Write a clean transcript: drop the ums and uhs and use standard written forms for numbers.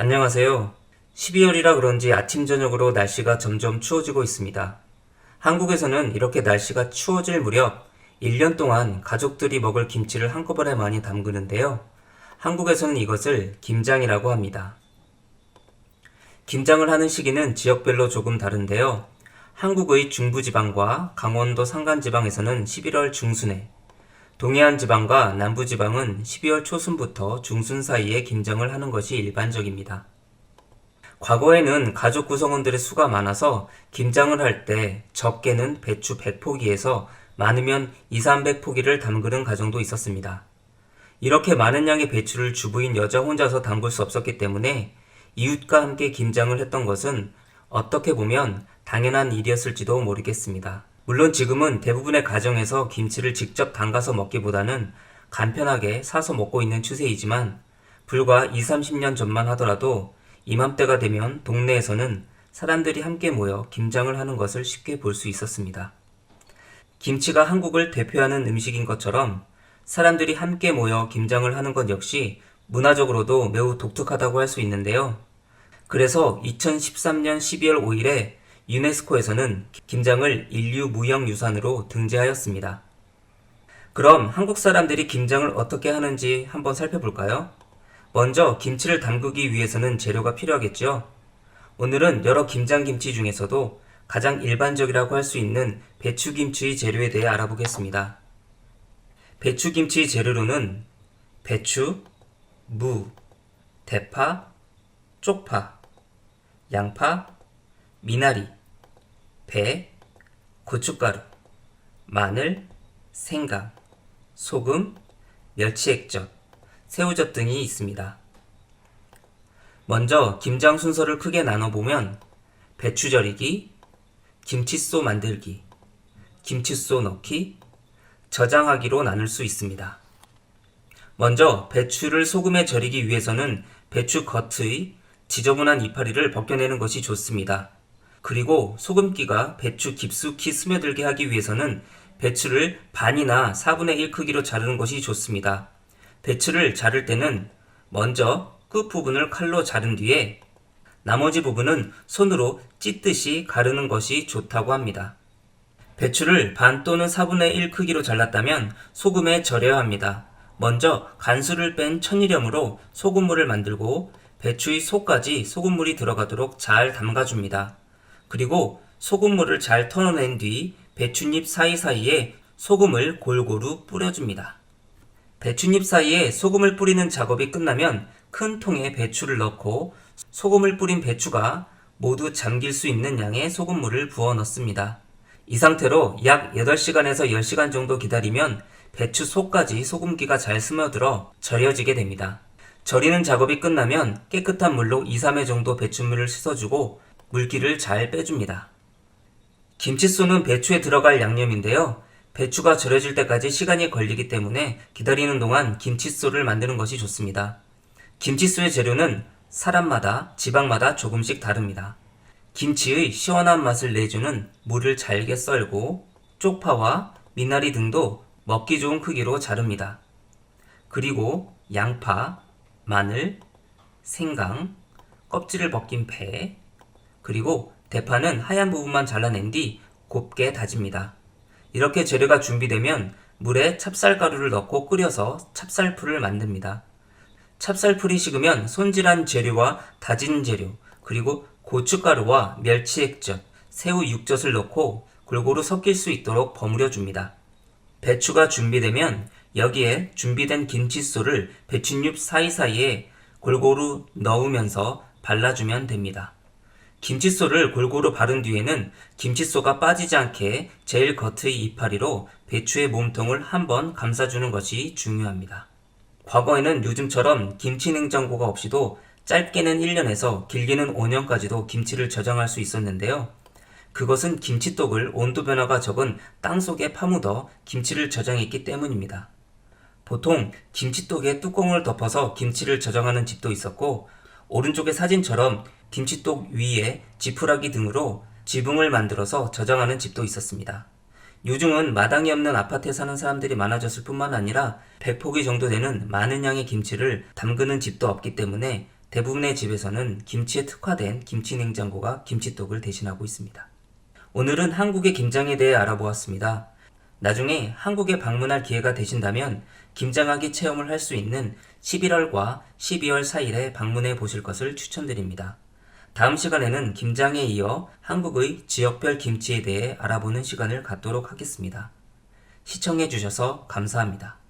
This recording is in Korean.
안녕하세요. 12월이라 그런지 아침 저녁으로 날씨가 점점 추워지고 있습니다. 한국에서는 이렇게 날씨가 추워질 무렵 1년 동안 가족들이 먹을 김치를 한꺼번에 많이 담그는데요. 한국에서는 이것을 김장이라고 합니다. 김장을 하는 시기는 지역별로 조금 다른데요. 한국의 중부지방과 강원도 산간지방에서는 11월 중순에, 동해안 지방과 남부 지방은 12월 초순부터 중순 사이에 김장을 하는 것이 일반적입니다. 과거에는 가족 구성원들의 수가 많아서 김장을 할 때 적게는 배추 100포기에서 많으면 2, 300포기를 담그는 가정도 있었습니다. 이렇게 많은 양의 배추를 주부인 여자 혼자서 담글 수 없었기 때문에 이웃과 함께 김장을 했던 것은 어떻게 보면 당연한 일이었을지도 모르겠습니다. 물론 지금은 대부분의 가정에서 김치를 직접 담가서 먹기보다는 간편하게 사서 먹고 있는 추세이지만 불과 2, 30년 전만 하더라도 이맘때가 되면 동네에서는 사람들이 함께 모여 김장을 하는 것을 쉽게 볼 수 있었습니다. 김치가 한국을 대표하는 음식인 것처럼 사람들이 함께 모여 김장을 하는 것 역시 문화적으로도 매우 독특하다고 할 수 있는데요. 그래서 2013년 12월 5일에 유네스코에서는 김장을 인류 무형유산으로 등재하였습니다. 그럼 한국 사람들이 김장을 어떻게 하는지 한번 살펴볼까요? 먼저 김치를 담그기 위해서는 재료가 필요하겠죠. 오늘은 여러 김장김치 중에서도 가장 일반적이라고 할 수 있는 배추김치의 재료에 대해 알아보겠습니다. 배추김치 재료로는 배추, 무, 대파, 쪽파, 양파, 미나리, 배, 고춧가루, 마늘, 생강, 소금, 멸치액젓, 새우젓 등이 있습니다. 먼저 김장 순서를 크게 나눠보면 배추 절이기, 김칫소 만들기, 김칫소 넣기, 저장하기로 나눌 수 있습니다. 먼저 배추를 소금에 절이기 위해서는 배추 겉의 지저분한 이파리를 벗겨내는 것이 좋습니다. 그리고 소금기가 배추 깊숙이 스며들게 하기 위해서는 배추를 반이나 4분의 1 크기로 자르는 것이 좋습니다. 배추를 자를 때는 먼저 끝부분을 칼로 자른 뒤에 나머지 부분은 손으로 찢듯이 가르는 것이 좋다고 합니다. 배추를 반 또는 4분의 1 크기로 잘랐다면 소금에 절여야 합니다. 먼저 간수를 뺀 천일염으로 소금물을 만들고 배추의 속까지 소금물이 들어가도록 잘 담가줍니다. 그리고 소금물을 잘 털어낸 뒤 배춧잎 사이사이에 소금을 골고루 뿌려줍니다. 배춧잎 사이에 소금을 뿌리는 작업이 끝나면 큰 통에 배추를 넣고 소금을 뿌린 배추가 모두 잠길 수 있는 양의 소금물을 부어 넣습니다. 이 상태로 약 8시간에서 10시간 정도 기다리면 배추 속까지 소금기가 잘 스며들어 절여지게 됩니다. 절이는 작업이 끝나면 깨끗한 물로 2, 3회 정도 배추물을 씻어주고 물기를 잘 빼줍니다. 김칫소는 배추에 들어갈 양념인데요. 배추가 절여질 때까지 시간이 걸리기 때문에 기다리는 동안 김칫소를 만드는 것이 좋습니다. 김칫소의 재료는 사람마다, 지방마다 조금씩 다릅니다. 김치의 시원한 맛을 내주는 물을 잘게 썰고 쪽파와 미나리 등도 먹기 좋은 크기로 자릅니다. 그리고 양파, 마늘, 생강, 껍질을 벗긴 배, 그리고 대파는 하얀 부분만 잘라낸 뒤 곱게 다집니다. 이렇게 재료가 준비되면 물에 찹쌀가루를 넣고 끓여서 찹쌀풀을 만듭니다. 찹쌀풀이 식으면 손질한 재료와 다진 재료, 그리고 고춧가루와 멸치액젓, 새우 육젓을 넣고 골고루 섞일 수 있도록 버무려 줍니다. 배추가 준비되면 여기에 준비된 김칫소를 배춧잎 사이사이에 골고루 넣으면서 발라주면 됩니다. 김칫소를 골고루 바른 뒤에는 김칫소가 빠지지 않게 제일 겉의 이파리로 배추의 몸통을 한번 감싸주는 것이 중요합니다. 과거에는 요즘처럼 김치 냉장고가 없이도 짧게는 1년에서 길게는 5년까지도 김치를 저장할 수 있었는데요. 그것은 김치독을 온도 변화가 적은 땅속에 파묻어 김치를 저장했기 때문입니다. 보통 김치독에 뚜껑을 덮어서 김치를 저장하는 집도 있었고, 오른쪽의 사진처럼 김치독 위에 지푸라기 등으로 지붕을 만들어서 저장하는 집도 있었습니다. 요즘은 마당이 없는 아파트에 사는 사람들이 많아졌을 뿐만 아니라 100포기 정도 되는 많은 양의 김치를 담그는 집도 없기 때문에 대부분의 집에서는 김치에 특화된 김치 냉장고가 김치떡을 대신하고 있습니다. 오늘은 한국의 김장에 대해 알아보았습니다. 나중에 한국에 방문할 기회가 되신다면 김장하기 체험을 할 수 있는 11월과 12월 4일에 방문해 보실 것을 추천드립니다. 다음 시간에는 김장에 이어 한국의 지역별 김치에 대해 알아보는 시간을 갖도록 하겠습니다. 시청해 주셔서 감사합니다.